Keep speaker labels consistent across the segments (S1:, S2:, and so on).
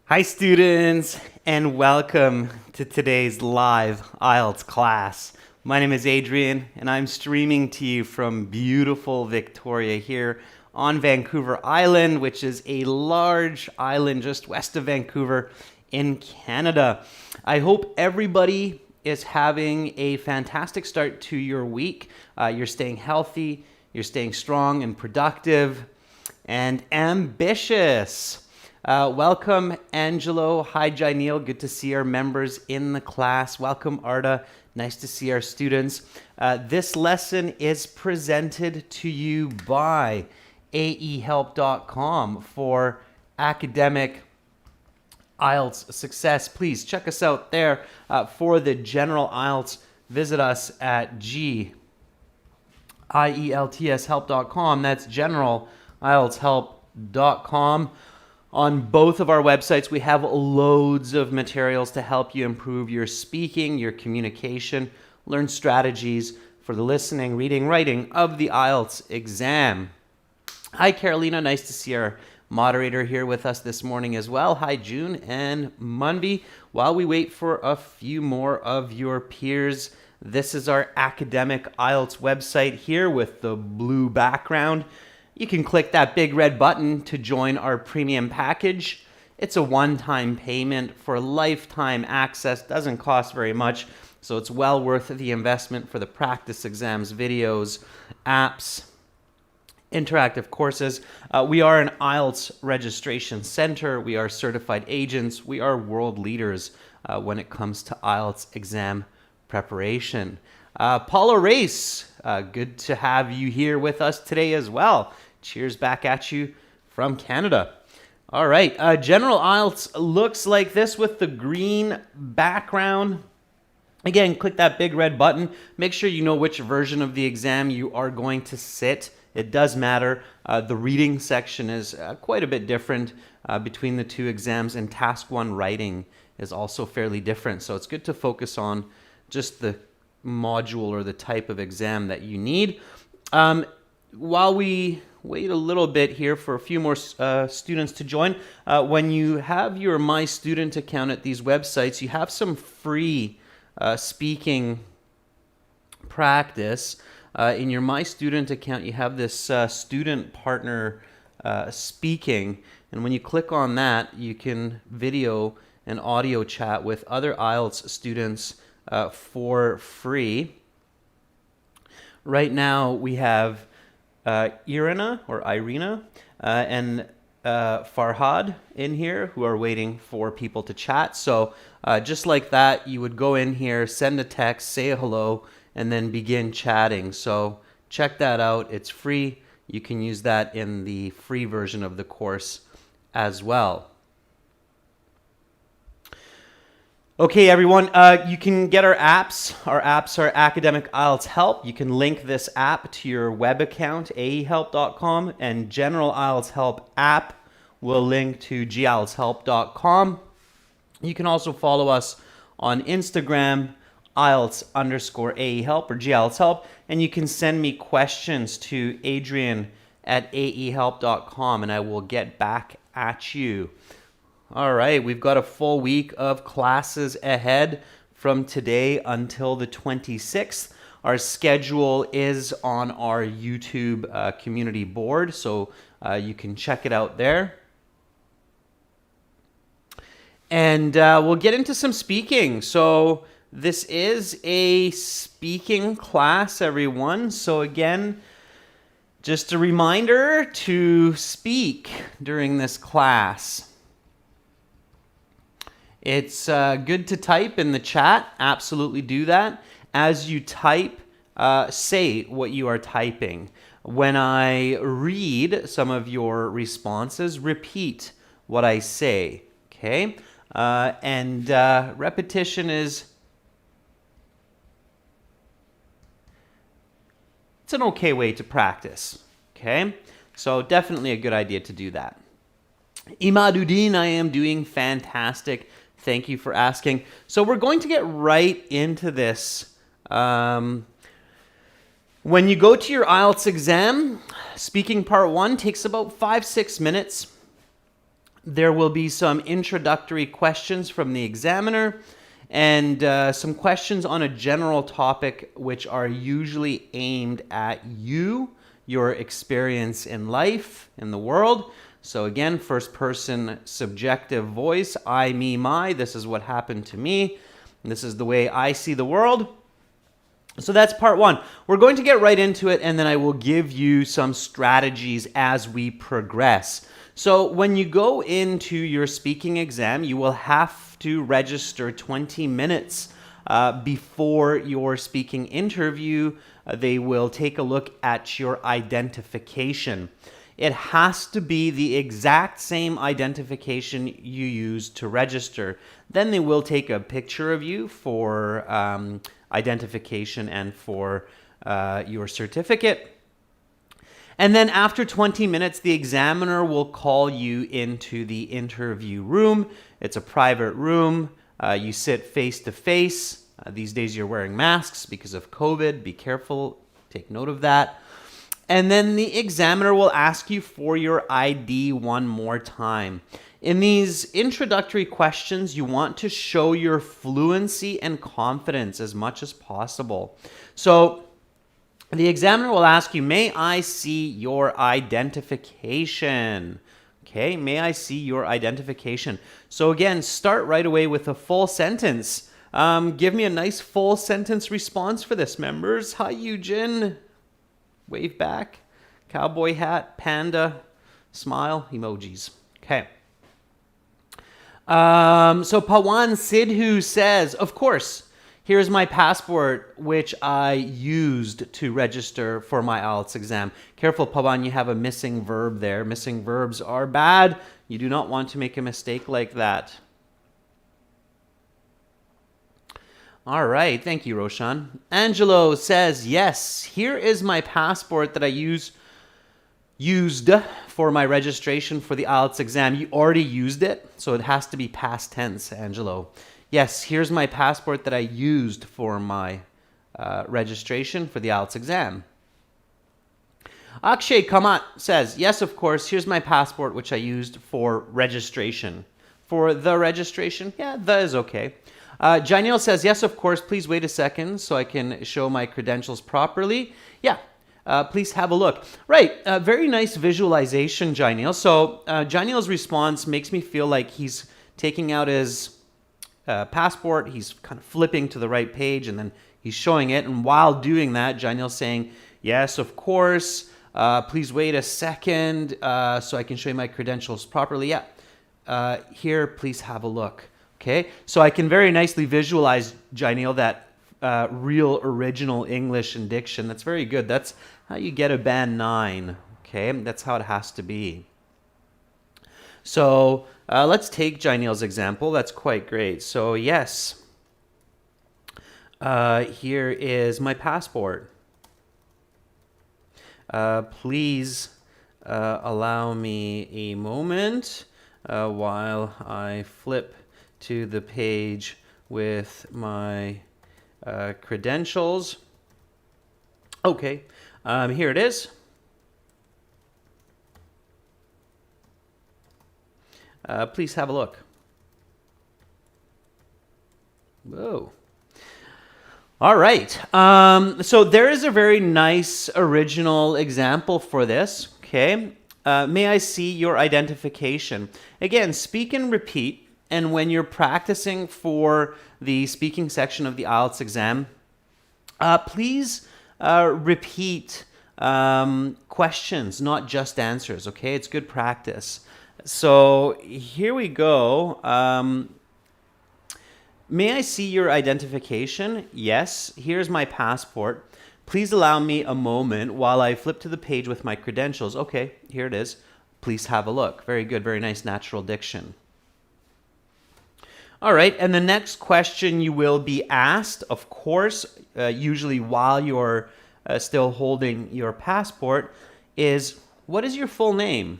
S1: Hi students, and welcome to today's live IELTS class. My name is Adrian and I'm streaming to you from beautiful Victoria here on Vancouver Island, which is a large island just west of Vancouver in Canada. I hope everybody is having a fantastic start to your week. You're staying healthy, you're staying strong and productive and ambitious. Welcome, Angelo. Hi, Janeel. Good to see our members in the class. Welcome, Arda. Nice to see our students. This lesson is presented to you by aehelp.com for academic IELTS success. Please check us out there. For the general IELTS, visit us at IELTShelp.com. That's general IELTShelp.com. On both of our websites, we have loads of materials to help you improve your speaking, your communication, learn strategies for the listening, reading, writing of the IELTS exam. Hi, Carolina. Nice to see our moderator here with us this morning as well. Hi, June and Munby. While we wait for a few more of your peers, this is our academic IELTS website here with the blue background. You can click that big red button to join our premium package. It's a one-time payment for lifetime access. Doesn't cost very much, so it's well worth the investment for the practice exams, videos, apps, interactive courses. We are an IELTS registration center. We are certified agents. We are world leaders when it comes to IELTS exam preparation. Paula Race, good to have you here with us today as well. Cheers back at you from Canada. All right, general IELTS looks like this with the green background. Again, click that big red button. Make sure you know which version of the exam you are going to sit. It does matter. The reading section is quite a bit different between the two exams, and task 1 writing is also fairly different. So it's good to focus on just the module or the type of exam that you need. While we wait a little bit here for a few more students to join, when you have your My Student account at these websites, you have some free speaking practice. In your My Student account, you have this student partner speaking, and when you click on that, you can video and audio chat with other IELTS students for free. Right now we have Irina and Farhad in here who are waiting for people to chat. So just like that, you would go in here, send a text, say a hello, and then begin chatting. So check that out. It's free. You can use that in the free version of the course as well. Okay, everyone, you can get our apps. Our apps are Academic IELTS Help. You can link this app to your web account, aehelp.com, and General IELTS Help app will link to gieltshelp.com. You can also follow us on Instagram, IELTS_AEHelp or GIELTS Help, and you can send me questions to adrian@aehelp.com, and I will get back at you. All right, we've got a full week of classes ahead from today until the 26th. Our schedule is on our YouTube community board, so you can check it out there. And we'll get into some speaking. So this is a speaking class, everyone. So again, just a reminder to speak during this class. It's good to type in the chat. Absolutely do that. As you type, say what you are typing. When I read some of your responses, repeat what I say. Okay? And repetition is... it's an okay way to practice. Okay? So definitely a good idea to do that. Imaduddin, I am doing fantastic. Thank you for asking. So we're going to get right into this. When you go to your IELTS exam, speaking part 1 takes about 5-6 minutes. There will be some introductory questions from the examiner and some questions on a general topic which are usually aimed at you, your experience in life, in the world. So again, first person subjective voice, I, me, my, this is what happened to me. This is the way I see the world. So that's part one. We're going to get right into it, and then I will give you some strategies as we progress. So when you go into your speaking exam, you will have to register 20 minutes before your speaking interview. They will take a look at your identification. It has to be the exact same identification you used to register. Then they will take a picture of you for identification and for your certificate. And then after 20 minutes, the examiner will call you into the interview room. It's a private room. You sit face to face. These days you're wearing masks because of COVID. Be careful. Take note of that. And then the examiner will ask you for your ID one more time. In these introductory questions, you want to show your fluency and confidence as much as possible. So the examiner will ask you, may I see your identification? Okay, may I see your identification? So again, start right away with a full sentence. Give me a nice full sentence response for this, members. Hi, Eugen. Wave back. Cowboy hat, panda, smile, emojis. Okay. So Pawan Sidhu says, of course, here's my passport, which I used to register for my IELTS exam. Careful, Pawan, you have a missing verb there. Missing verbs are bad. You do not want to make a mistake like that. All right, thank you, Roshan. Angelo says, yes, here is my passport that I used for my registration for the IELTS exam. You already used it, so it has to be past tense, Angelo. Yes, here's my passport that I used for my registration for the IELTS exam. Akshay Kamat says, yes, of course, here's my passport, which I used for registration. For the registration, yeah, the is okay. Janelle says, yes, of course, please wait a second so I can show my credentials properly. Yeah, please have a look. Right, very nice visualization, Janelle. So Janelle's response makes me feel like he's taking out his passport, he's kind of flipping to the right page, and then he's showing it. And while doing that, Janelle's saying, yes, of course, please wait a second so I can show you my credentials properly. Yeah, here, please have a look. Okay, so I can very nicely visualize, Janelle, that real original English and diction. That's very good. That's how you get a band 9. Okay, that's how it has to be. So let's take Janelle's example. That's quite great. So yes, here is my passport. Please allow me a moment while I flip to the page with my credentials. Okay, here it is. Please have a look. Whoa. All right. So there is a very nice original example for this. Okay. May I see your identification? Again, speak and repeat. And when you're practicing for the speaking section of the IELTS exam, please repeat questions, not just answers, okay? It's good practice. So here we go. May I see your identification? Yes, here's my passport. Please allow me a moment while I flip to the page with my credentials. Okay, here it is. Please have a look. Very good, very nice natural diction. All right, and the next question you will be asked, of course, usually while you're still holding your passport, is what is your full name?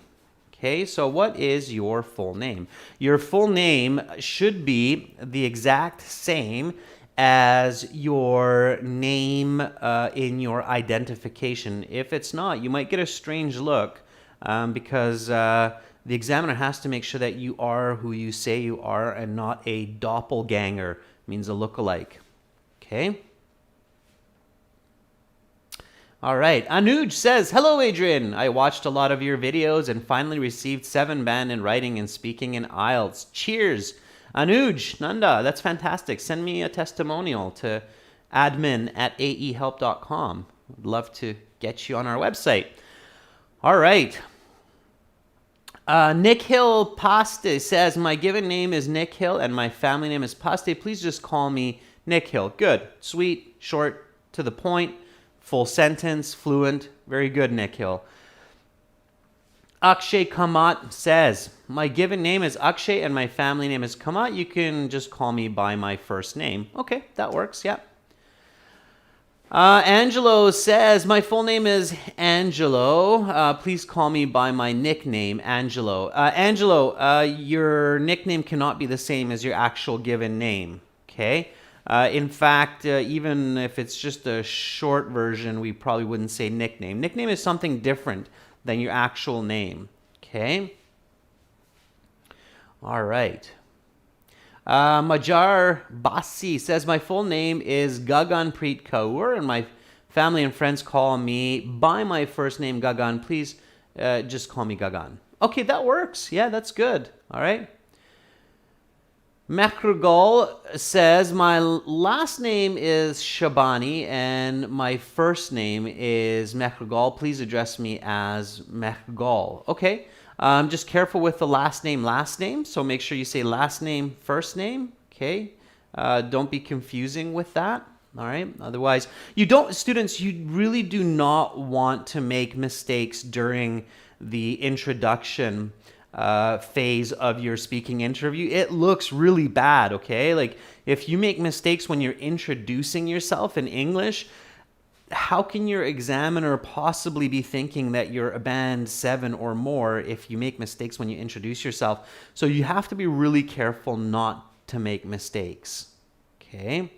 S1: Okay, so what is your full name? Your full name should be the exact same as your name in your identification. If it's not, you might get a strange look because the examiner has to make sure that you are who you say you are and not a doppelganger, means a look-alike. Okay? All right. Anuj says, hello, Adrian. I watched a lot of your videos and finally received 7 band in writing and speaking in IELTS. Cheers. Anuj, Nanda, that's fantastic. Send me a testimonial to admin@aehelp.com. I'd love to get you on our website. All right. Nick Hill Paste says, my given name is Nick Hill and my family name is Paste. Please just call me Nick Hill. Good. Sweet, short, to the point, full sentence, fluent. Very good, Nick Hill. Akshay Kamat says, my given name is Akshay and my family name is Kamat. You can just call me by my first name. Okay, that works. Yeah. Angelo says, my full name is Angelo. Please call me by my nickname, Angelo. Angelo, your nickname cannot be the same as your actual given name, okay? In fact, even if it's just a short version, we probably wouldn't say nickname. Nickname is something different than your actual name, okay? All right. Majar Basi says, my full name is Gaganpreet Kaur and my family and friends call me by my first name, Gagan. Please just call me Gagan. Okay, that works. Yeah, that's good. All right. Mekrugal says, my last name is Shabani and my first name is Mekrugal. Please address me as Mekrugal. Okay. Just careful with the last name. So make sure you say last name, first name. Okay. Don't be confusing with that. All right. Otherwise, students, you really do not want to make mistakes during the introduction phase of your speaking interview. It looks really bad. Okay. Like if you make mistakes when you're introducing yourself in English, how can your examiner possibly be thinking that you're a band 7 or more if you make mistakes when you introduce yourself? So you have to be really careful not to make mistakes. Okay.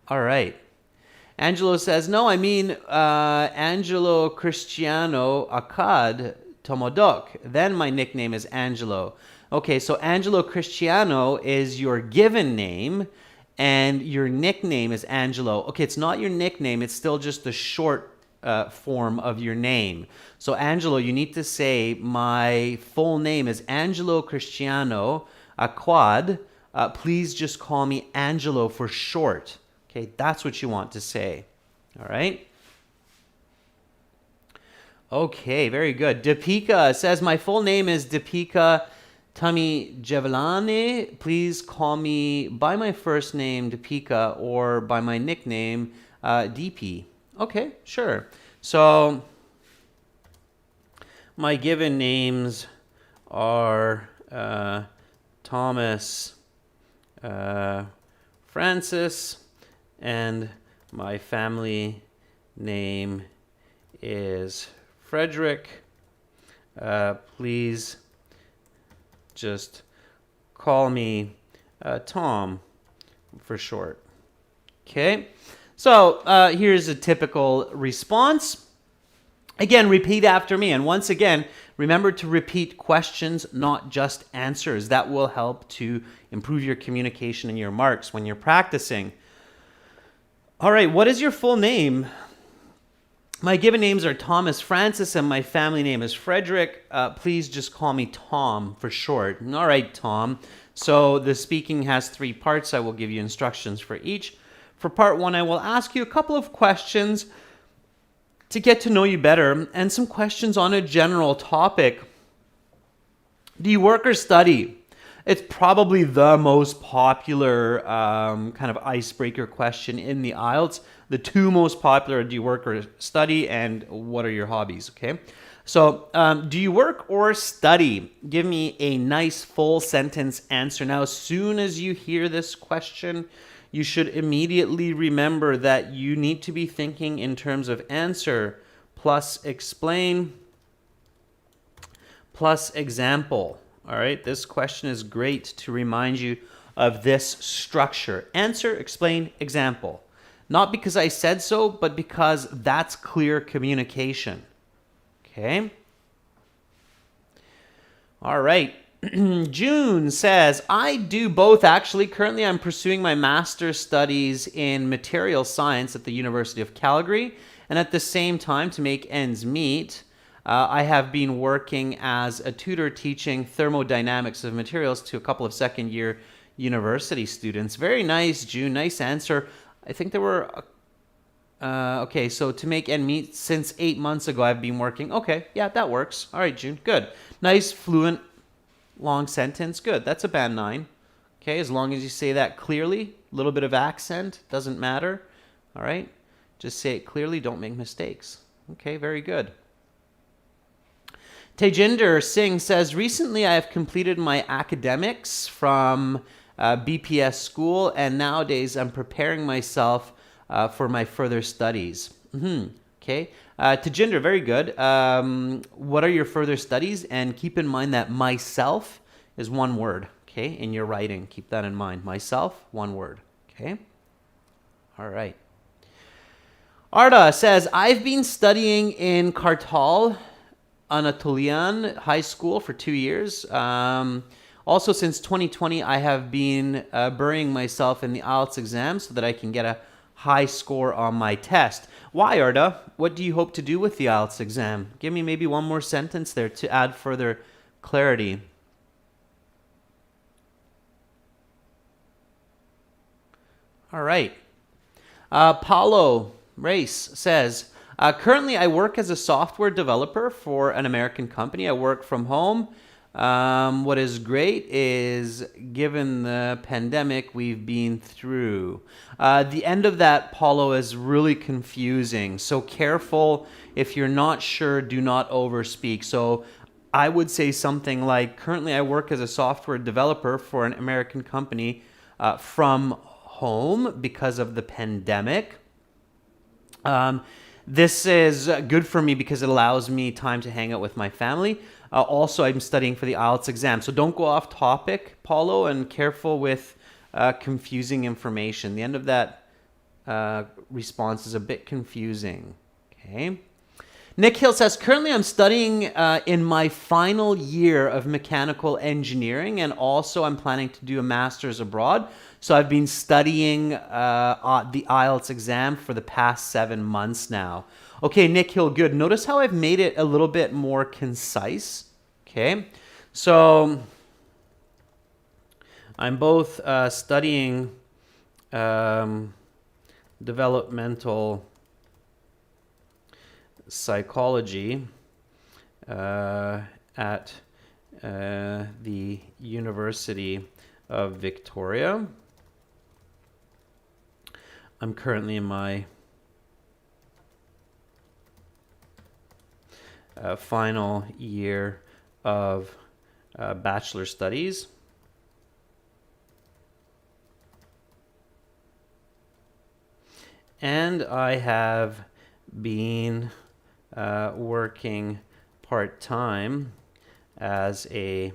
S1: All right. Angelo says, no, I mean Angelo Cristiano Akkad Tomodok. Then my nickname is Angelo. Okay, so Angelo Cristiano is your given name. And your nickname is Angelo. Okay, it's not your nickname. It's still just the short form of your name. So Angelo, you need to say, my full name is Angelo Cristiano Aquad. Please just call me Angelo for short. Okay, that's what you want to say. All right. Okay, very good. Deepika says, my full name is Deepika Tami Javelani. Please call me by my first name, Deepika, or by my nickname, DP. Okay, sure. So my given names are Thomas, Francis, and my family name is Frederick. Please just call me Tom for short. Okay, so here's a typical response. Again, repeat after me. And once again, remember to repeat questions, not just answers. That will help to improve your communication and your marks when you're practicing. All right, what is your full name? My given names are Thomas Francis and my family name is Frederick. Please just call me Tom for short. All right, Tom. So the speaking has 3 parts. I will give you instructions for each. For part 1, I will ask you a couple of questions to get to know you better and some questions on a general topic. Do you work or study? It's probably the most popular kind of icebreaker question in the IELTS. The 2 most popular are, do you work or study, and what are your hobbies, okay? So do you work or study? Give me a nice full sentence answer. Now, as soon as you hear this question, you should immediately remember that you need to be thinking in terms of answer plus explain plus example. All right, this question is great to remind you of this structure. Answer, explain, example. Not because I said so, but because that's clear communication. Okay? All right. June says, I do both actually. Currently, I'm pursuing my master's studies in material science at the University of Calgary. And at the same time, to make ends meet, I have been working as a tutor teaching thermodynamics of materials to a couple of second-year university students. Very nice, June. Nice answer. I think there were... okay, so to make ends meet, since 8 months ago, I've been working. Okay, yeah, that works. All right, June. Good. Nice, fluent, long sentence. Good. That's a band 9. Okay, as long as you say that clearly, a little bit of accent, doesn't matter. All right, just say it clearly. Don't make mistakes. Okay, very good. Tejinder Singh says, recently I have completed my academics from BPS school, and nowadays I'm preparing myself for my further studies. Okay. Tejinder, very good. What are your further studies? And keep in mind that myself is one word, okay, in your writing. Keep that in mind. Myself, one word, okay? All right. Arda says, I've been studying in Kartal, Anatolian High School for 2 years. Also, since 2020, I have been burying myself in the IELTS exam so that I can get a high score on my test. Why, Arda? What do you hope to do with the IELTS exam? Give me maybe one more sentence there to add further clarity. All right. Paulo Race says, currently I work as a software developer for an American company. I work from home. What is great is, given the pandemic we've been through, the end of that, Paulo, is really confusing. So careful. If you're not sure, do not overspeak. So I would say something like, currently I work as a software developer for an American company from home because of the pandemic. This is good for me because it allows me time to hang out with my family. Also, I'm studying for the IELTS exam. So don't go off topic, Paulo, and careful with confusing information. The end of that response is a bit confusing. Okay. Nick Hill says, currently I'm studying in my final year of mechanical engineering, and also I'm planning to do a master's abroad. So I've been studying the IELTS exam for the past 7 months now. Okay, Nick Hill, good. Notice how I've made it a little bit more concise. Okay, so I'm both studying developmental psychology at the University of Victoria. I'm currently in my final year of bachelor studies. And I have been working part-time as a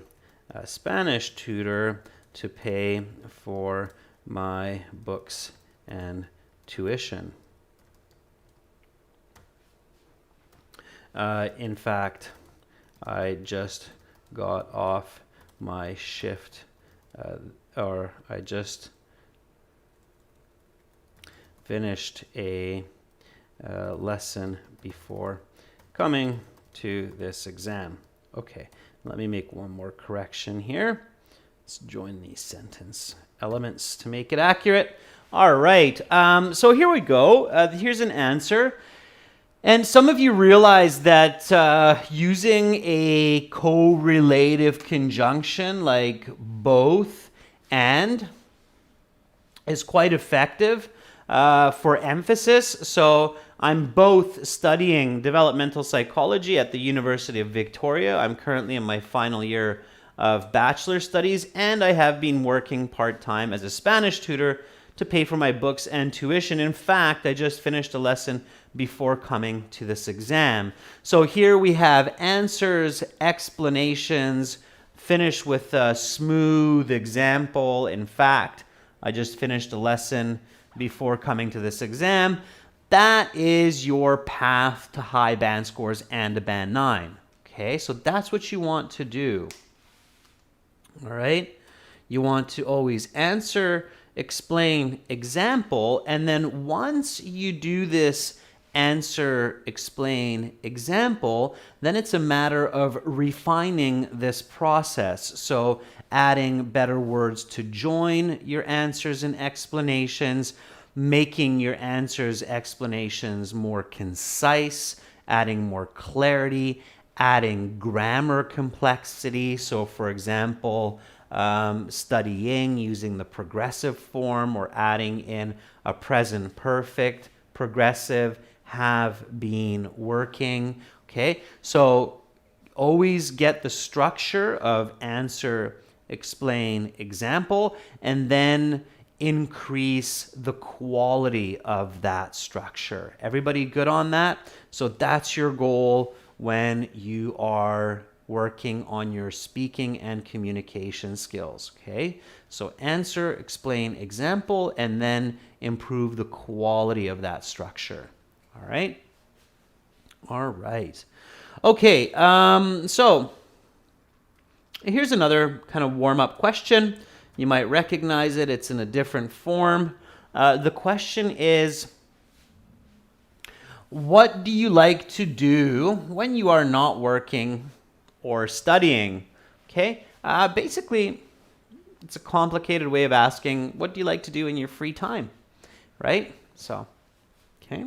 S1: Spanish tutor to pay for my books and tuition. In fact, I just got off my shift, or I just finished a lesson before coming to this exam. Okay, let me make one more correction here. Let's join these sentence elements to make it accurate. All right, so here we go. Here's an answer. And some of you realize that using a correlative conjunction like both and is quite effective for emphasis. So I'm both studying developmental psychology at the University of Victoria. I'm currently in my final year of bachelor studies, and I have been working part-time as a Spanish tutor to pay for my books and tuition. In fact, I just finished a lesson before coming to this exam. So here we have answers, explanations, finish with a smooth example. In fact, I just finished a lesson before coming to this exam. That is your path to high band scores and a band 9. Okay, so that's what you want to do. All right. You want to always answer, explain, example, and then once you do this answer, explain, example, then it's a matter of refining this process. So adding better words to join your answers and explanations, making your answers, explanations more concise, adding more clarity, adding grammar complexity. So, for example, studying using the progressive form or adding in a present perfect, progressive, have been working. Okay, so always get the structure of answer, explain, example, and then increase the quality of that structure. Everybody good on that? So that's your goal when you are working on your speaking and communication skills. Okay, so answer, explain, example, and then improve the quality of that structure. All right. All right. Okay, so here's another kind of warm-up question. You might recognize it. It's in a different form. The question is, what do you like to do when you are not working or studying? Okay, basically, it's a complicated way of asking, what do you like to do in your free time, right? So, okay.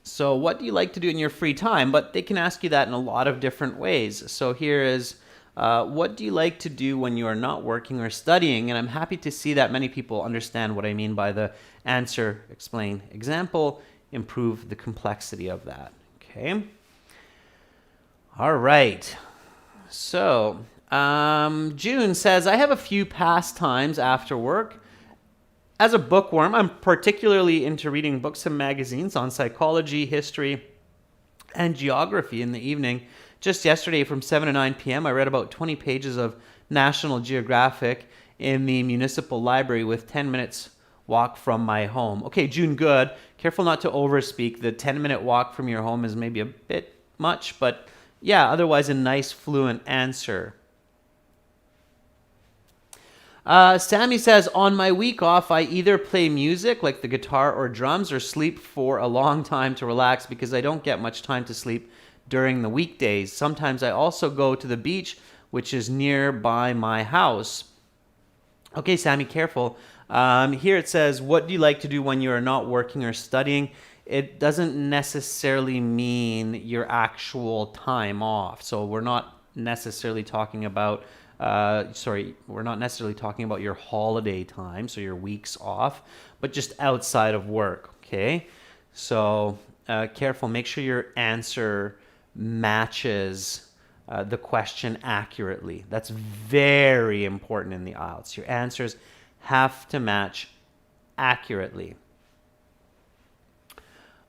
S1: So what do you like to do in your free time? But they can ask you that in a lot of different ways. So here is, what do you like to do when you are not working or studying? And I'm happy to see that many people understand what I mean by the answer, explain, example, improve the complexity of that. Okay. All right. So June says, I have a few pastimes after work. As a bookworm, I'm particularly into reading books and magazines on psychology, history, and geography in the evening. Just yesterday from 7 to 9 p.m., I read about 20 pages of National Geographic in the municipal library with 10 minutes walk from my home. Okay, June, good. Careful not to overspeak. The 10-minute walk from your home is maybe a bit much, but yeah, otherwise a nice fluent answer. Sammy says, on my week off, I either play music like the guitar or drums or sleep for a long time to relax because I don't get much time to sleep during the weekdays. Sometimes I also go to the beach, which is nearby my house. Okay, Sammy, careful. Here it says, what do you like to do when you are not working or studying? It doesn't necessarily mean your actual time off. So we're not necessarily talking about we're not necessarily talking about your holiday time, so your weeks off, but just outside of work, okay? So careful, make sure your answer matches the question accurately. That's very important in the IELTS. Your answers have to match accurately.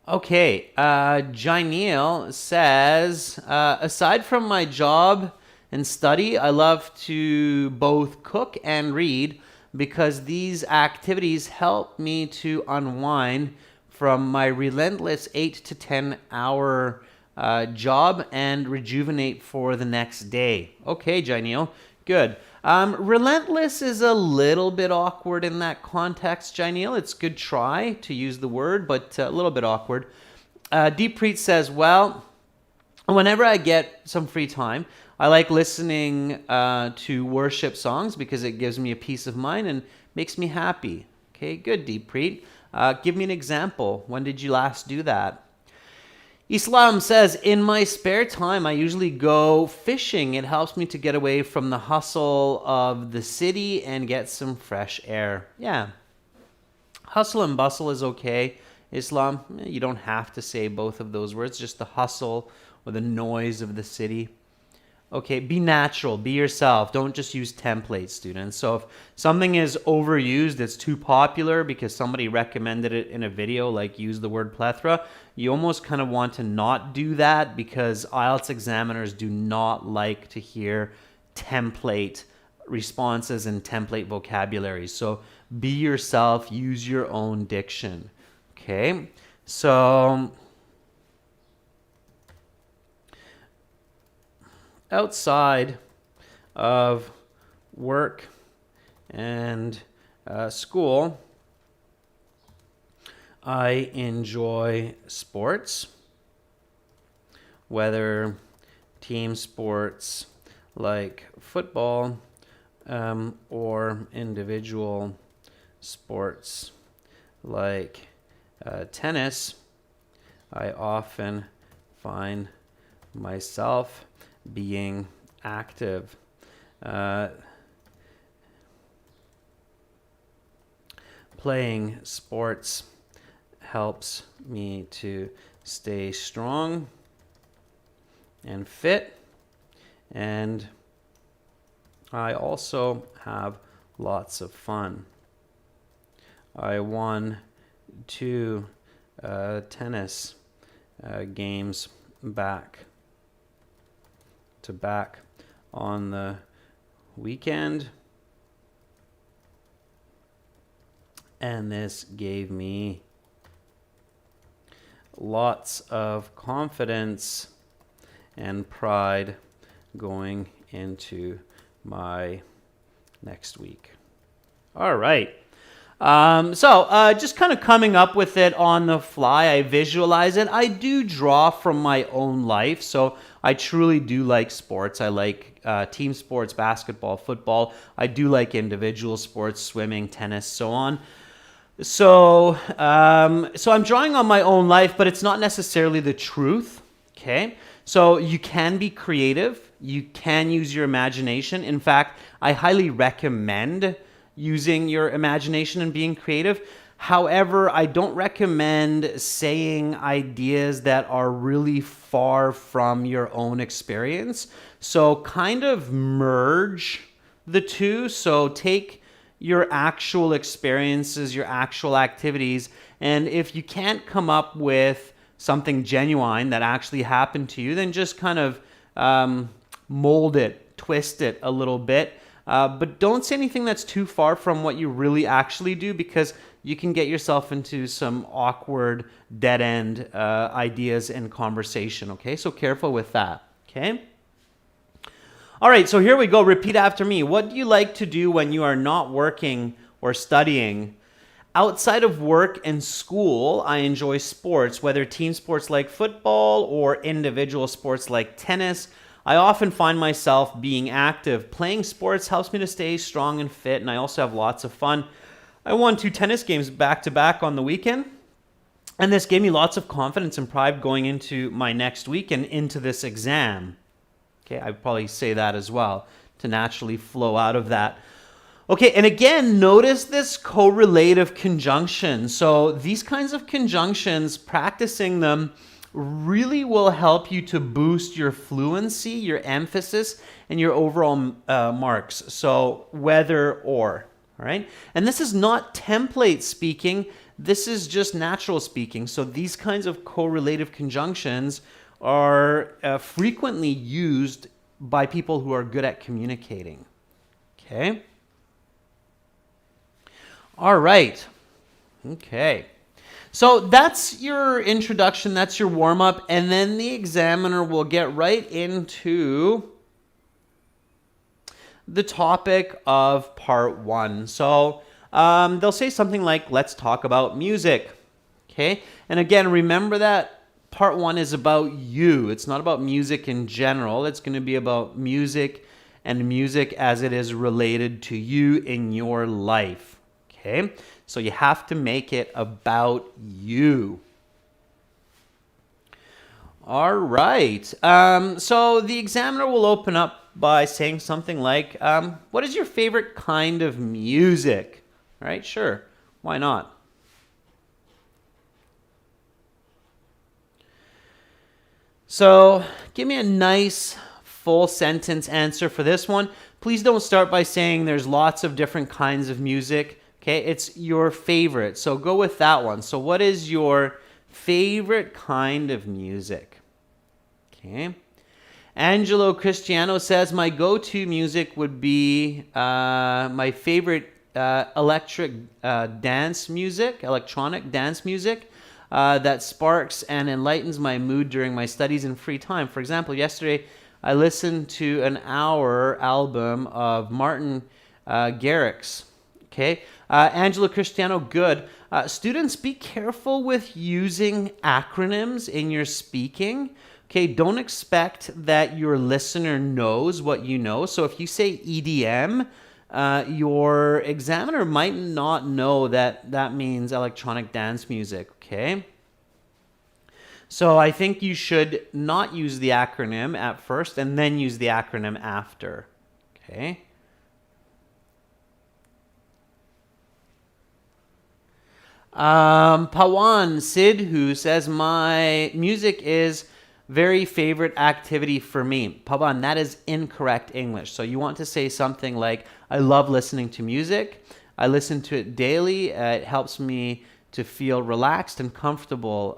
S1: Okay, Jaineel says, aside from my job and study, I love to both cook and read because these activities help me to unwind from my relentless 8 to 10 hour job and rejuvenate for the next day. Okay, Jaineel, good. Relentless is a little bit awkward in that context, Jaineel. It's a good try to use the word, but a little bit awkward. Deepreet says, well, whenever I get some free time, I like listening to worship songs because it gives me a peace of mind and makes me happy. Okay, good, Deepreet. Give me an example. When did you last do that? Islam says, in my spare time, I usually go fishing. It helps me to get away from the hustle of the city and get some fresh air. Yeah. Hustle and bustle is okay. Islam, you don't have to say both of those words, just the hustle or the noise of the city. Okay, be natural, be yourself. Don't just use templates, students. So if something is overused, it's too popular because somebody recommended it in a video, like use the word plethora, you almost kind of want to not do that because IELTS examiners do not like to hear template responses and template vocabulary. So be yourself, use your own diction. Okay, so outside of work and school, I enjoy sports, whether team sports like football or individual sports like tennis. I often find myself being active. Playing sports helps me to stay strong and fit, and I also have lots of fun. I won 2 tennis games back to back on the weekend, and this gave me lots of confidence and pride going into my next week. All right. Just kind of coming up with it on the fly, I visualize it. I do draw from my own life, so I truly do like sports. I like team sports, basketball, football. I do like individual sports, swimming, tennis, so on. So I'm drawing on my own life, but it's not necessarily the truth, okay? So you can be creative. You can use your imagination. In fact, I highly recommend using your imagination and being creative. However, I don't recommend saying ideas that are really far from your own experience. So kind of merge the two. So take your actual experiences, your actual activities, and if you can't come up with something genuine that actually happened to you, then just kind of mold it, twist it a little bit. But don't say anything that's too far from what you really actually do, because you can get yourself into some awkward, dead-end ideas in conversation, okay? So careful with that, okay? All right, so here we go. Repeat after me. What do you like to do when you are not working or studying? Outside of work and school, I enjoy sports, whether team sports like football or individual sports like tennis. I often find myself being active. Playing sports helps me to stay strong and fit, and I also have lots of fun. I won 2 tennis games back to back on the weekend, and this gave me lots of confidence and pride going into my next week and into this exam. Okay, I'd probably say that as well to naturally flow out of that. Okay, and again, notice this correlative conjunction. So these kinds of conjunctions, practicing them really will help you to boost your fluency, your emphasis, and your overall marks. So whether or, all right? And this is not template speaking. This is just natural speaking. So these kinds of correlative conjunctions are frequently used by people who are good at communicating. Okay? All right. Okay. So that's your introduction, that's your warm-up, and then the examiner will get right into the topic of part 1. So they'll say something like, let's talk about music. Okay? And again, remember that part 1 is about you. It's not about music in general. It's going to be about music and music as it is related to you in your life. Okay? So you have to make it about you. All right. So the examiner will open up by saying something like, what is your favorite kind of music? All right, sure. Why not? So give me a nice full sentence answer for this one. Please don't start by saying there's lots of different kinds of music. Okay, it's your favorite. So go with that one. So what is your favorite kind of music? Okay. Angelo Cristiano says, my go-to music would be my favorite electronic dance music that sparks and enlightens my mood during my studies and free time. For example, yesterday I listened to an hour album of Martin Garrix. Okay. Angela Cristiano, good. Students, be careful with using acronyms in your speaking. Okay, don't expect that your listener knows what you know. So if you say EDM, your examiner might not know that that means electronic dance music, okay? So I think you should not use the acronym at first and then use the acronym after, okay? Pawan Sidhu says, my music is very favorite activity for me. Pavan, that is incorrect English. So you want to say something like, I love listening to music. I listen to it daily. It helps me to feel relaxed and comfortable.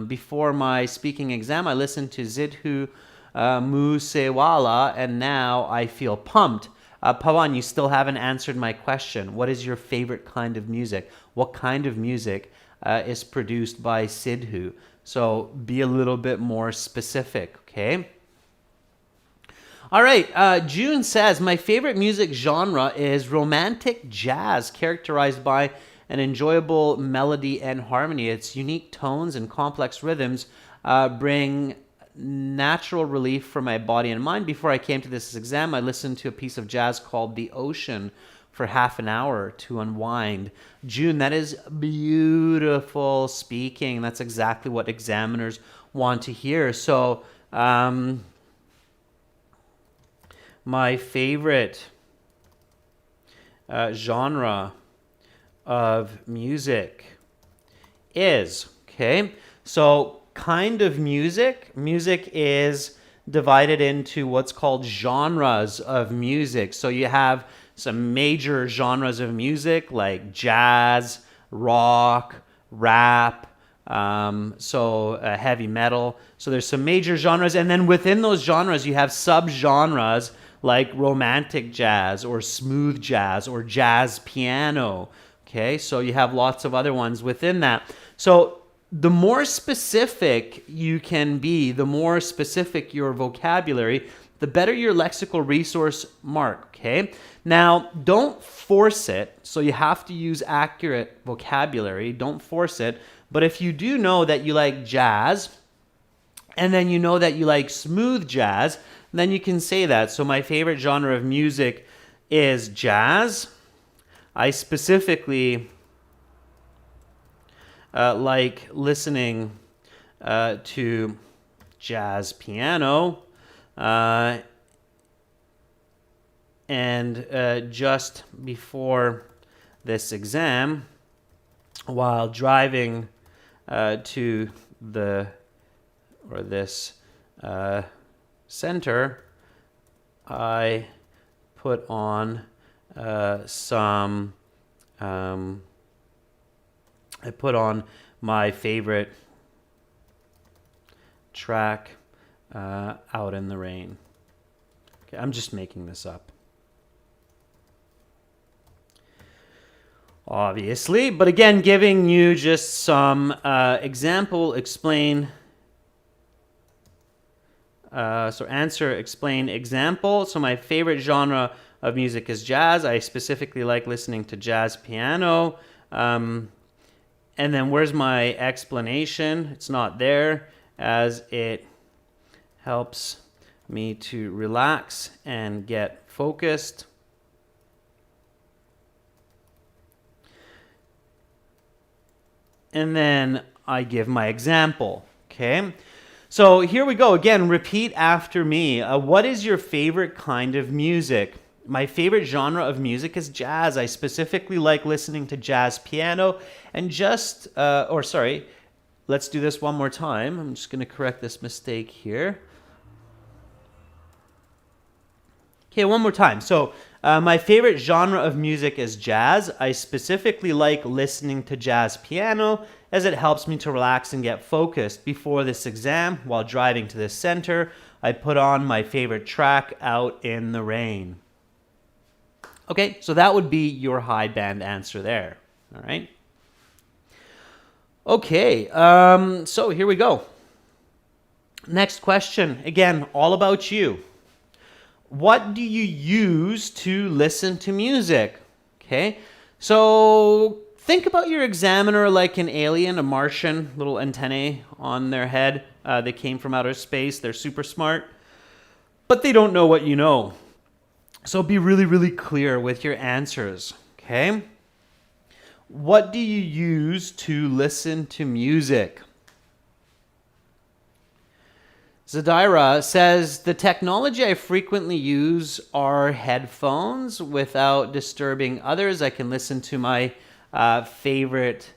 S1: Before my speaking exam, I listened to Zidhu Musewala, and now I feel pumped. Pawan, you still haven't answered my question. What is your favorite kind of music? What kind of music is produced by Sidhu? So be a little bit more specific, okay? All right, June says, my favorite music genre is romantic jazz, characterized by an enjoyable melody and harmony. Its unique tones and complex rhythms bring natural relief for my body and mind. Before I came to this exam, I listened to a piece of jazz called The Ocean for half an hour to unwind. June, that is beautiful speaking. That's exactly what examiners want to hear. So, my favorite genre of music is, okay, so kind of music. Music is divided into what's called genres of music. So you have some major genres of music like jazz, rock, rap, heavy metal. So there's some major genres, and then within those genres you have subgenres like romantic jazz or smooth jazz or jazz piano. Okay, so you have lots of other ones within that. So the more specific you can be, the more specific your vocabulary, the better your lexical resource mark, okay? Now, don't force it, so you have to use accurate vocabulary. Don't force it. But if you do know that you like jazz, and then you know that you like smooth jazz, then you can say that. So my favorite genre of music is jazz. I specifically like listening to jazz piano. And just before this exam, while driving to this center, I put on I put on my favorite track, Out in the Rain. Okay, I'm just making this up, obviously, but again, giving you just some example, explain. So answer, explain, example. So my favorite genre of music is jazz. I specifically like listening to jazz piano. And then where's my explanation? It's not there, as it helps me to relax and get focused. And then I give my example, okay? So here we go. Again, repeat after me. What is your favorite kind of music? My favorite genre of music is jazz. I specifically like listening to jazz piano. And let's do this one more time. I'm just going to correct this mistake here. Okay, one more time. So my favorite genre of music is jazz. I specifically like listening to jazz piano as it helps me to relax and get focused. Before this exam, while driving to this center, I put on my favorite track, Out in the Rain. Okay, so that would be your high band answer there. All right. Okay, so here we go. Next question. Again, all about you. What do you use to listen to music? Okay, so think about your examiner like an alien, a Martian, little antennae on their head. They came from outer space. They're super smart, but they don't know what you know. So be really, really clear with your answers. Okay, what do you use to listen to music? Zadira says, the technology I frequently use are headphones. Without disturbing others, I can listen to my favorite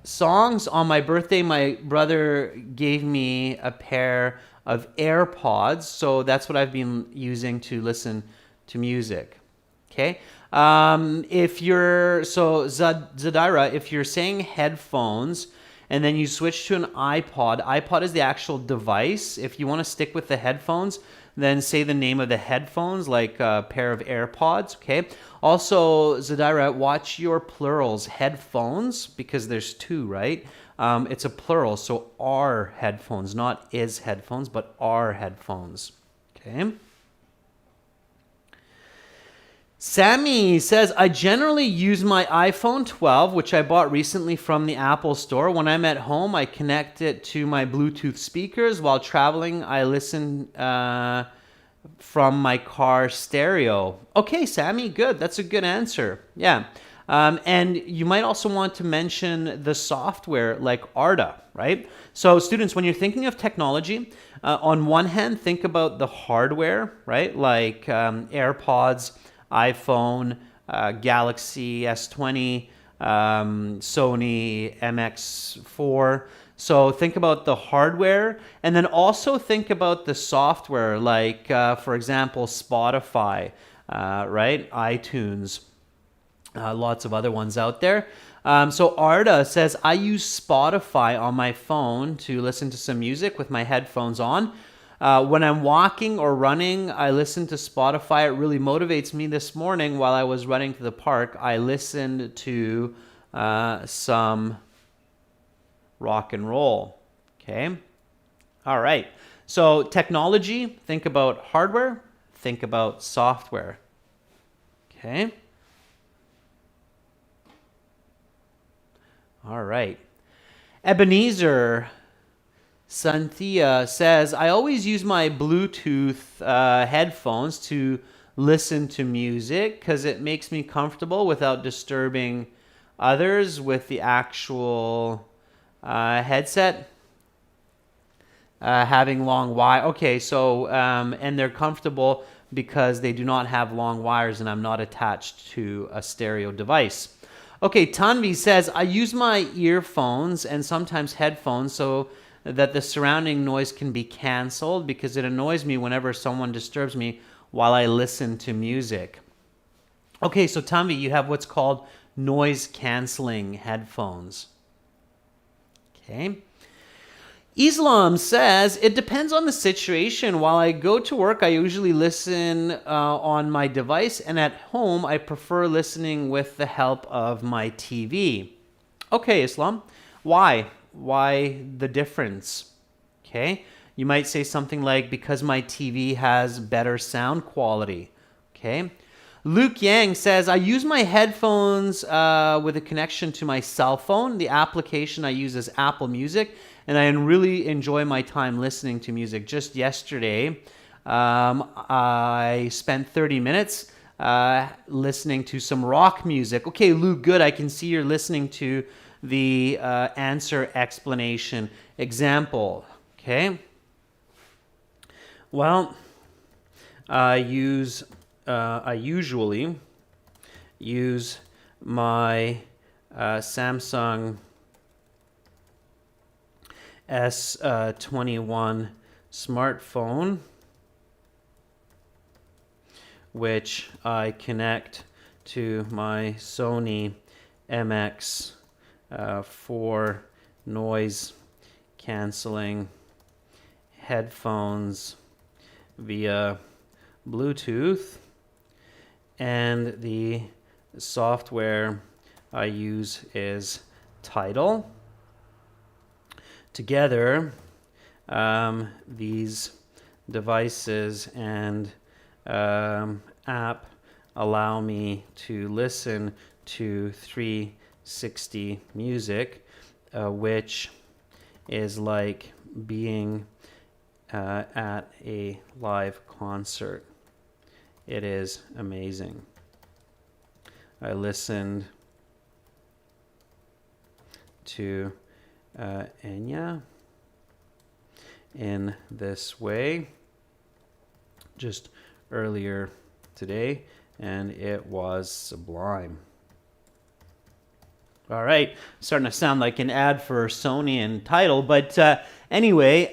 S1: songs. On my birthday, my brother gave me a pair of AirPods, so that's what I've been using to listen to music. Okay. Zadira, if you're saying headphones, and then you switch to an iPod. iPod is the actual device. If you want to stick with the headphones, then say the name of the headphones, like a pair of AirPods, okay? Also, Zadira, watch your plurals, headphones, because there's two, right? It's a plural, so are headphones, not is headphones, but are headphones, okay? Sammy says, I generally use my iPhone 12, which I bought recently from the Apple Store. When I'm at home, I connect it to my Bluetooth speakers. While traveling, I listen from my car stereo. Okay, Sammy, good. That's a good answer. Yeah. And you might also want to mention the software like Arda, right? So students, when you're thinking of technology, on one hand, think about the hardware, right? Like AirPods, iPhone, Galaxy S20, Sony MX4. So think about the hardware, and then also think about the software, like, for example, Spotify, right? iTunes, lots of other ones out there. So Arda says, I use Spotify on my phone to listen to some music with my headphones on. When I'm walking or running, I listen to Spotify. It really motivates me. This morning, while I was running to the park, I listened to some rock and roll. Okay? All right. So technology, think about hardware, think about software. Okay? All right. Ebenezer Santhia says, I always use my Bluetooth headphones to listen to music because it makes me comfortable without disturbing others with the actual headset. Having long wire. Okay, so, and they're comfortable because they do not have long wires and I'm not attached to a stereo device. Okay, Tanvi says, I use my earphones and sometimes headphones so that the surrounding noise can be canceled because it annoys me whenever someone disturbs me while I listen to music. Okay, so Tanvi, you have what's called noise canceling headphones. Okay. Islam says, it depends on the situation. While I go to work, I usually listen on my device, and at home, I prefer listening with the help of my TV. Okay, Islam. Why? Why the difference? Okay. You might say something like, because my TV has better sound quality. Okay. Luke Yang says, I use my headphones with a connection to my cell phone. The application I use is Apple Music, and I really enjoy my time listening to music. Just yesterday, I spent 30 minutes listening to some rock music. Okay, Luke, good. I can see you're listening to the answer explanation example. Okay. Well, I usually use my Samsung S21 smartphone, which I connect to my Sony MX4 noise canceling headphones via Bluetooth, and the software I use is Tidal. Together, these devices and app allow me to listen to 360 music, which is like being at a live concert. It is amazing. I listened to Enya in this way just earlier today, and it was sublime. All right, starting to sound like an ad for Sony and Tidal, but anyway,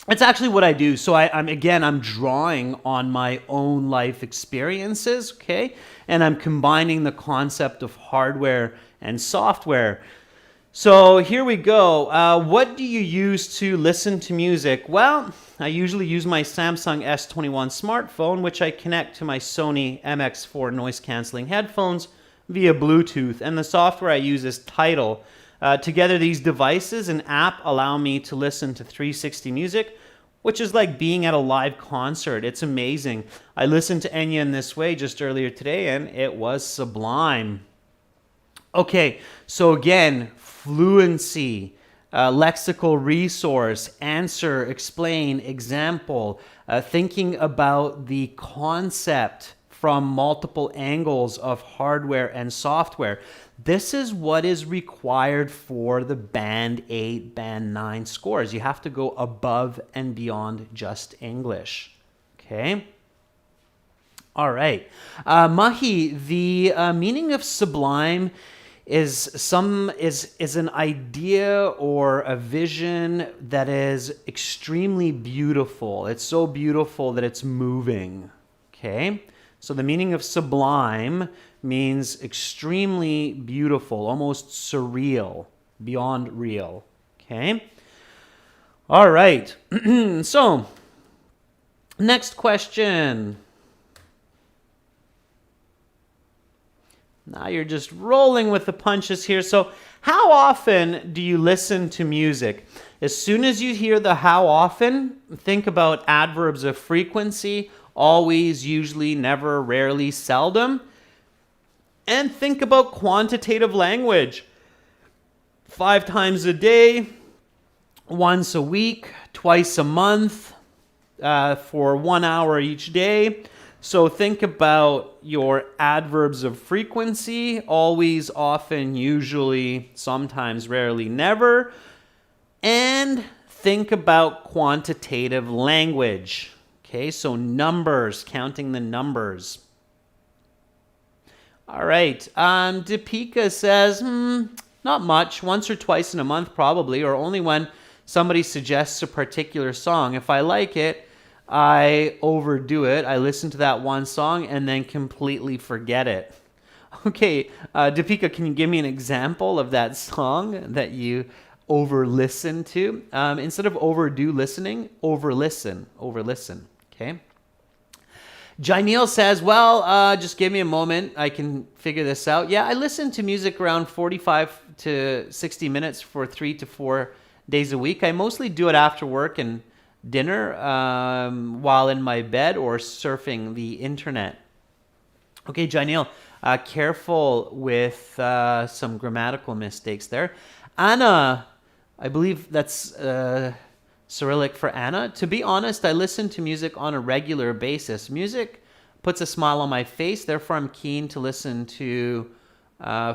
S1: it's actually what I do. So I'm drawing on my own life experiences, okay? And I'm combining the concept of hardware and software. So here we go. What do you use to listen to music? Well, I usually use my Samsung S21 smartphone, which I connect to my Sony MX4 noise-canceling headphones via Bluetooth. And the software I use is Tidal. Together, these devices and app allow me to listen to 360 music, which is like being at a live concert. It's amazing. I listened to Enya in this way just earlier today, and it was sublime. Okay, so again, fluency, lexical resource, answer, explain, example, thinking about the concept from multiple angles of hardware and software. This is what is required for the Band 8, Band 9 scores. You have to go above and beyond just English. Okay? All right. Mahi, the meaning of sublime is an idea or a vision that is extremely beautiful. It's so beautiful that it's moving. Okay? So the meaning of sublime means extremely beautiful, almost surreal, beyond real. Okay? All right. So, next question. Now you're just rolling with the punches here. So, how often do you listen to music? As soon as you hear the how often, think about adverbs of frequency, always, usually, never, rarely, seldom. And think about quantitative language. 5 times a day, once a week, twice a month, for 1 hour each day. So think about your adverbs of frequency, always, often, usually, sometimes, rarely, never. And think about quantitative language. Okay, so numbers, counting the numbers. All right, Deepika says, not much, once or twice in a month probably, or only when somebody suggests a particular song. If I like it, I overdo it. I listen to that one song and then completely forget it. Okay, Deepika, can you give me an example of that song that you over-listen to? Instead of overdo listening, over-listen, okay? Jaineel says, well, just give me a moment. I can figure this out. Yeah, I listen to music around 45 to 60 minutes for 3 to 4 days a week. I mostly do it after work and dinner, while in my bed or surfing the internet. Okay, Jaineel, careful with some grammatical mistakes there. Anna, I believe that's Cyrillic for Anna. To be honest, I listen to music on a regular basis. Music puts a smile on my face, therefore I'm keen to listen to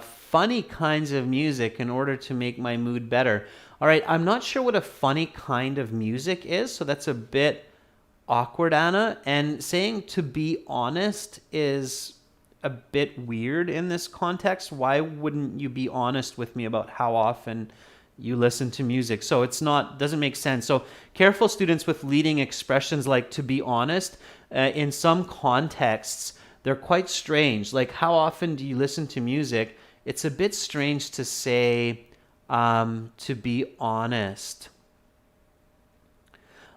S1: funny kinds of music in order to make my mood better. All right, I'm not sure what a funny kind of music is, so that's a bit awkward, Anna. And saying to be honest is a bit weird in this context. Why wouldn't you be honest with me about how often you listen to music? So doesn't make sense. So careful, students, with leading expressions like to be honest. In some contexts, they're quite strange. Like, how often do you listen to music? It's a bit strange to say to be honest.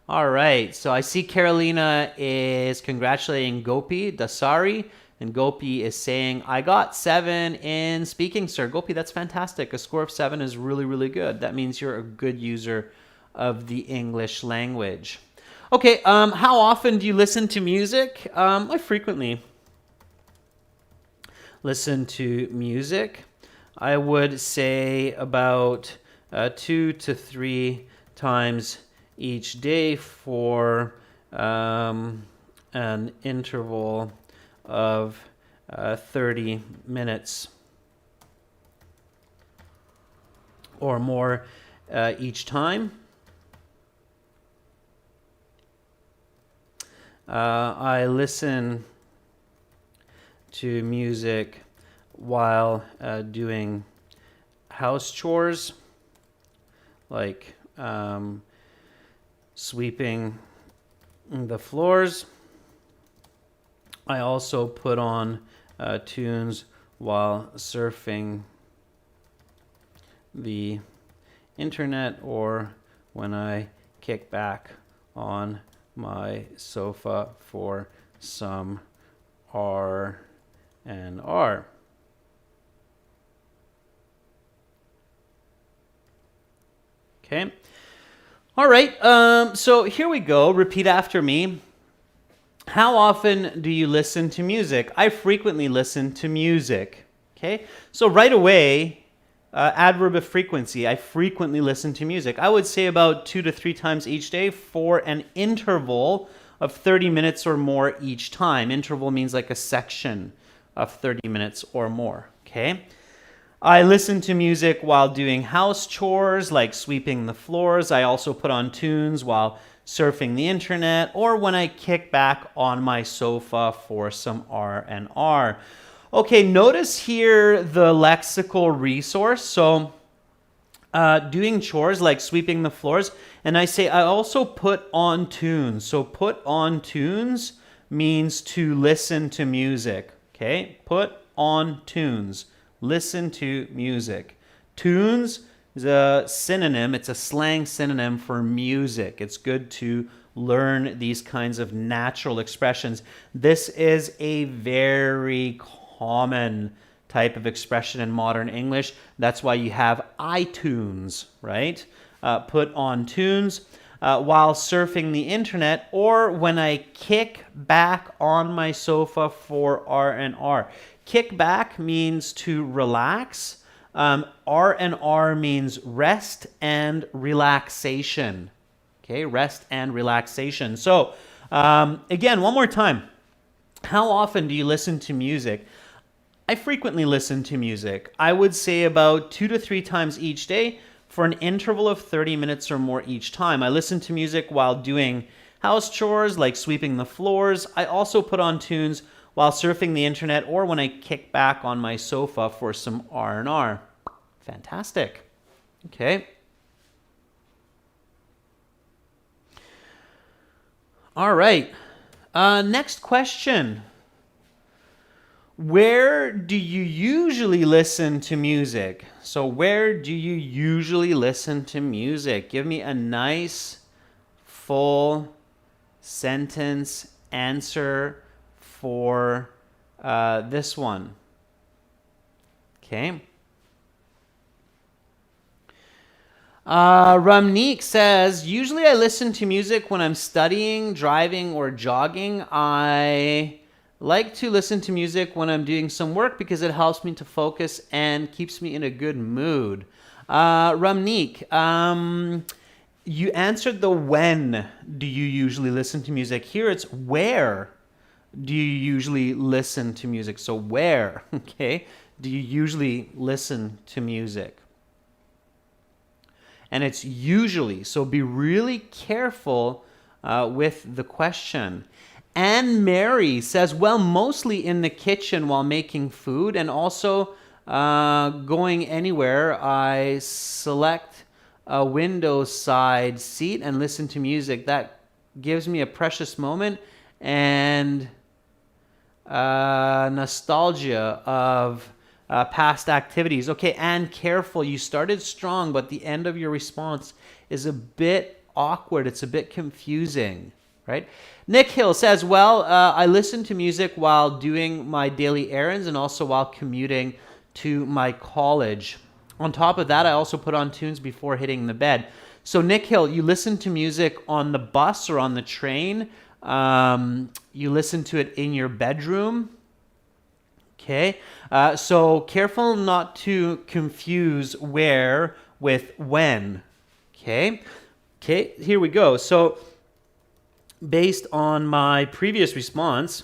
S1: All right, so I see Carolina is congratulating Gopi Dasari, and Gopi is saying, I got 7 in speaking, sir. Gopi, that's fantastic. A score of 7 is really, really good. That means you're a good user of the English language. Okay, how often do you listen to music? I frequently listen to music. I would say about 2 to 3 times each day for an interval of 30 minutes or more each time. I listen to music while doing house chores, like sweeping the floors. I also put on tunes while surfing the internet or when I kick back on my sofa for some R&R. Okay. All right. So here we go. Repeat after me. How often do you listen to music? I frequently listen to music. Okay. So right away, adverb of frequency. I frequently listen to music. I would say about 2 to 3 times each day for an interval of 30 minutes or more each time. Interval means like a section of 30 minutes or more. Okay. I listen to music while doing house chores like sweeping the floors. I also put on tunes while surfing the internet or when I kick back on my sofa for some R&R. Okay, notice here the lexical resource. So doing chores like sweeping the floors, and I say I also put on tunes. So put on tunes means to listen to music. Okay, put on tunes. Listen to music. Tunes is a synonym. It's a slang synonym for music. It's good to learn these kinds of natural expressions. This is a very common type of expression in modern English. That's why you have iTunes, right? Put on tunes while surfing the internet or when I kick back on my sofa for R&R. Kick back means to relax. R&R means rest and relaxation. Okay, rest and relaxation. So again, one more time. How often do you listen to music? I frequently listen to music. I would say about 2 to 3 times each day for an interval of 30 minutes or more each time. I listen to music while doing house chores like sweeping the floors. I also put on tunes while surfing the internet or when I kick back on my sofa for some R&R. Fantastic. Okay. All right. Next question. Where do you usually listen to music? So where do you usually listen to music? Give me a nice full sentence answer for this one. Okay. Ramneek says, usually I listen to music when I'm studying, driving, or jogging. I like to listen to music when I'm doing some work because it helps me to focus and keeps me in a good mood. Ramneek, you answered the when do you usually listen to music. Here it's where do you usually listen to music. So where, okay, do you usually listen to music? And it's usually, so be really careful with the question. Anne Mary says, well, mostly in the kitchen while making food and also going anywhere. I select a window side seat and listen to music. That gives me a precious moment and nostalgia of past activities. Okay, Anne, careful. You started strong, but the end of your response is a bit awkward. It's a bit confusing, right? Nick Hill says, well, I listen to music while doing my daily errands and also while commuting to my college. On top of that, I also put on tunes before hitting the bed. So Nick Hill, you listen to music on the bus or on the train. You listen to it in your bedroom. Okay, so careful not to confuse where with when. Okay, here we go. So based on my previous response,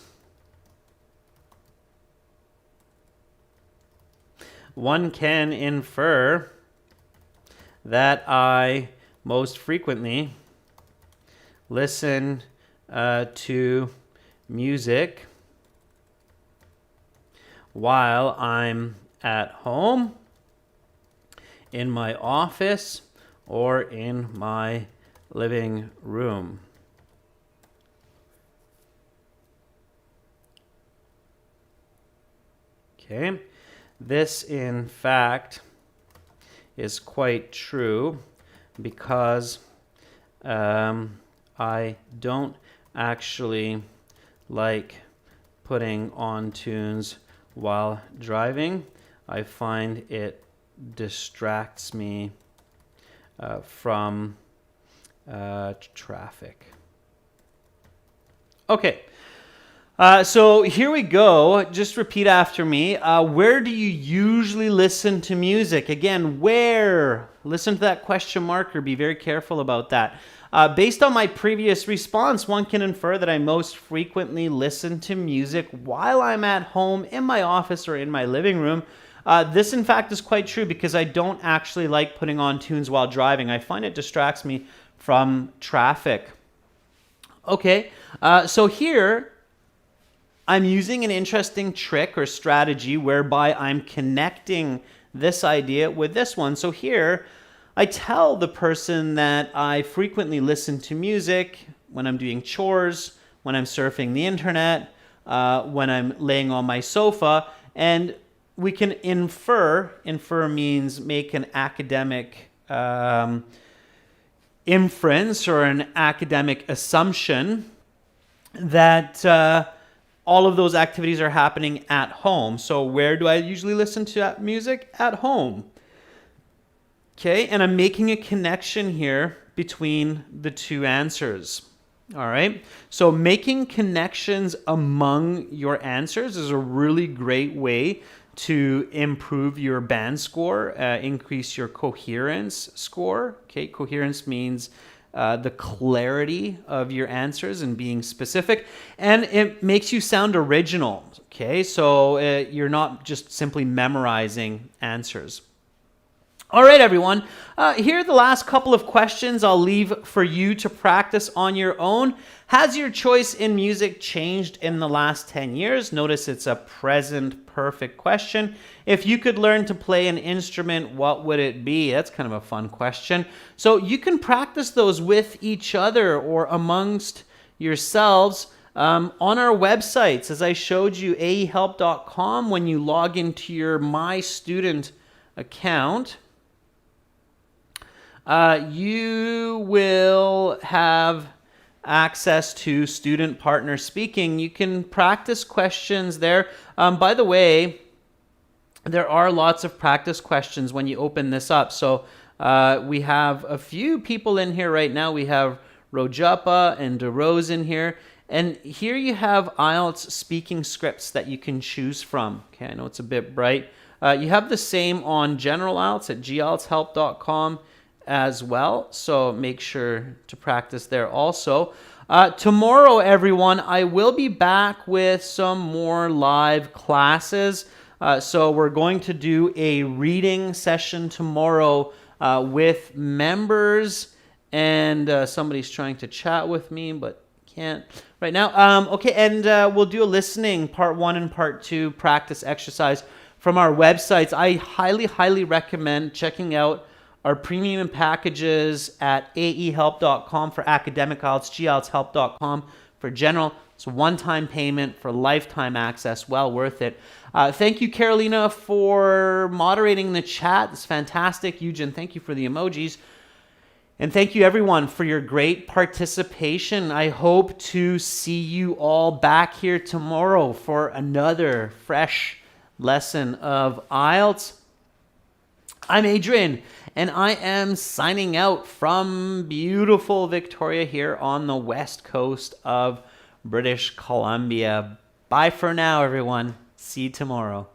S1: one can infer that I most frequently listen to music while I'm at home, in my office, or in my living room. Okay, this in fact is quite true because I don't actually like putting on tunes while driving. I find it distracts me from traffic. Okay. So here we go. Just repeat after me. Where do you usually listen to music? Again, where? Listen to that question mark or be very careful about that. Based on my previous response, one can infer that I most frequently listen to music while I'm at home, in my office, or in my living room. This, in fact, is quite true because I don't actually like putting on tunes while driving. I find it distracts me from traffic. Okay, so here I'm using an interesting trick or strategy whereby I'm connecting this idea with this one. So here, I tell the person that I frequently listen to music when I'm doing chores, when I'm surfing the internet, when I'm laying on my sofa, and we can infer means make an academic inference or an academic assumption that all of those activities are happening at home. So where do I usually listen to music? At home. Okay, and I'm making a connection here between the two answers. All right, so making connections among your answers is a really great way to improve your band score, increase your coherence score. Okay, coherence means the clarity of your answers and being specific, and it makes you sound original. Okay, so you're not just simply memorizing answers. All right, everyone. Here are the last couple of questions I'll leave for you to practice on your own. Has your choice in music changed in the last 10 years? Notice it's a present perfect question. If you could learn to play an instrument, what would it be? That's kind of a fun question. So you can practice those with each other or amongst yourselves on our websites. As I showed you, aehelp.com, when you log into your My Student account, you will have access to student partner speaking. You can practice questions there. By the way, there are lots of practice questions when you open this up. So we have a few people in here right now. We have Rojapa and DeRose in here. And here you have IELTS speaking scripts that you can choose from. Okay, I know it's a bit bright. You have the same on General IELTS at gieltshelp.com as well, so make sure to practice there also. Tomorrow, everyone, I will be back with some more live classes. So we're going to do a reading session tomorrow with members, and somebody's trying to chat with me, but can't right now. Okay, and we'll do a listening part 1 and part 2 practice exercise from our websites. I highly recommend checking out our premium packages at aehelp.com for academic IELTS, gieltshelp.com for general. It's a one-time payment for lifetime access, well worth it. Thank you, Carolina, for moderating the chat. It's fantastic. Eugen, thank you for the emojis. And thank you, everyone, for your great participation. I hope to see you all back here tomorrow for another fresh lesson of IELTS. I'm Adrian, And I am signing out from beautiful Victoria here on the west coast of British Columbia. Bye for now, everyone. See you tomorrow.